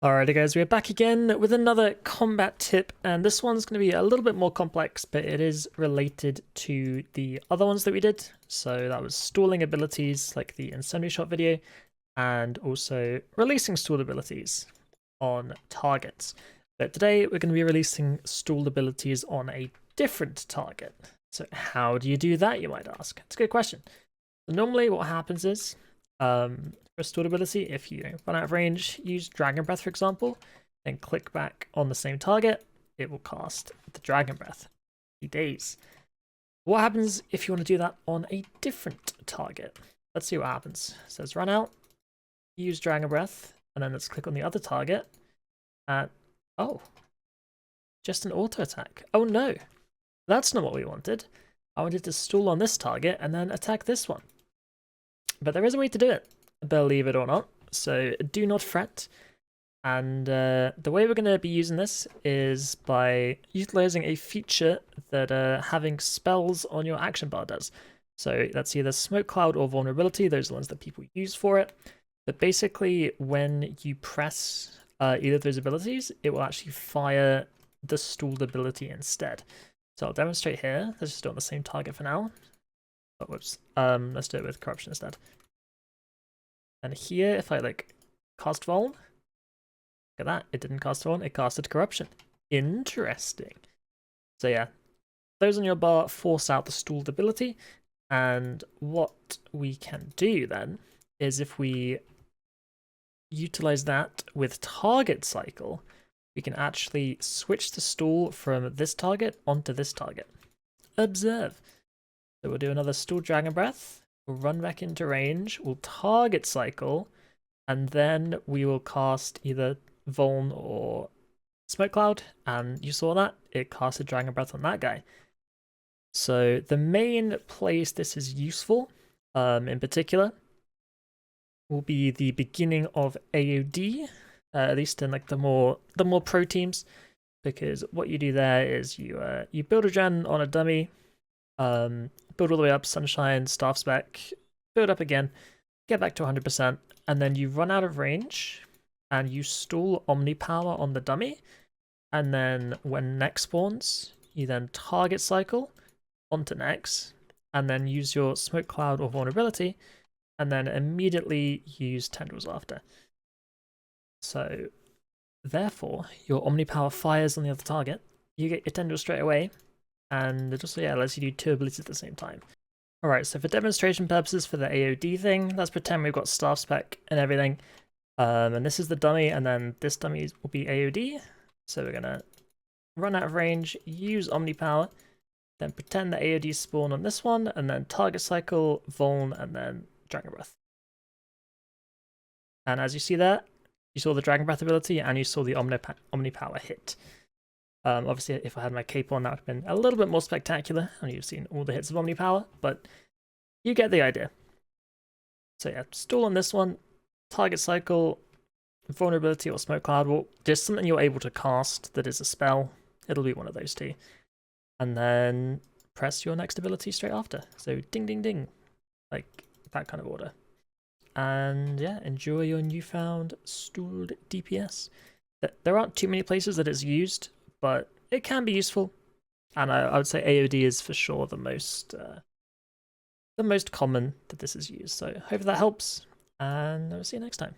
Alrighty guys, we're back again with another combat tip, and this one's going to be a little bit more complex, but it is related to the other ones that we did. So that was stalling abilities, like the incendiary shot video, and also releasing stalled abilities on targets. But today we're going to be releasing stalled abilities on a different target. So how do you do that, you might ask? It's a good question. Normally what happens is, for stalled ability, if you run out of range, use Dragon Breath, for example, then click back on the same target, it will cast the Dragon Breath. 3 days. What happens if you want to do that on a different target? Let's see what happens. It says run out, use Dragon Breath, and then let's click on the other target. Oh, just an auto attack. Oh no, that's not what we wanted. I wanted to stall on this target and then attack this one. But there is a way to do it, believe it or not, so do not fret. And the way we're going to be using this is by utilizing a feature that having spells on your action bar does. So that's either Smoke Cloud or Vulnerability, those are the ones that people use for it. But basically, when you press either of those abilities, it will actually fire the stalled ability instead. So I'll demonstrate here. Let's just do it on the same target for now. Oh, whoops. Let's do it with Corruption instead. And here, if I cast Vuln, look at that, it didn't cast Vuln, it casted Corruption. Interesting. So yeah, those on your bar force out the stalled ability, and what we can do then is if we utilize that with target cycle, we can actually switch the stall from this target onto this target. Observe. So we'll do another stalled Dragon Breath, we'll run back into range, we'll target cycle, and then we will cast either Vuln or Smoke Cloud, and you saw that, it casted Dragon Breath on that guy. So the main place this is useful, in particular, will be the beginning of AOD, at least in the more pro teams, because what you do there is you build a gen on a dummy, build all the way up, Sunshine, Staff Spec, build up again, get back to 100%, and then you run out of range, and you stall Omni Power on the dummy, and then when Nex spawns, you then target cycle onto Nex, and then use your Smoke Cloud or Vulnerability, and then immediately use Tendrils after. So, therefore, your Omni Power fires on the other target, you get your Tendrils straight away, and it also lets you do 2 abilities at the same time. Alright, so for demonstration purposes for the AOD thing, let's pretend we've got Staff Spec and everything. And this is the dummy, and then this dummy will be AOD. So we're gonna run out of range, use Omni Power, then pretend the AOD spawn on this one, and then target cycle, Vuln, and then Dragon Breath. And as you see there, you saw the Dragon Breath ability, and you saw the Omni Power hit. Obviously, if I had my cape on, that would have been a little bit more spectacular, and you've seen all the hits of Omni Power, but you get the idea. So yeah, stall on this one, target cycle, Vulnerability or Smoke Cloud, well, just something you're able to cast that is a spell. It'll be one of those two. And then press your next ability straight after. So ding ding ding, like that kind of order. And yeah, enjoy your newfound stalled DPS. There aren't too many places that it's used, but it can be useful. And I would say AOD is for sure the most common that this is used. So hope that helps, and I'll see you next time.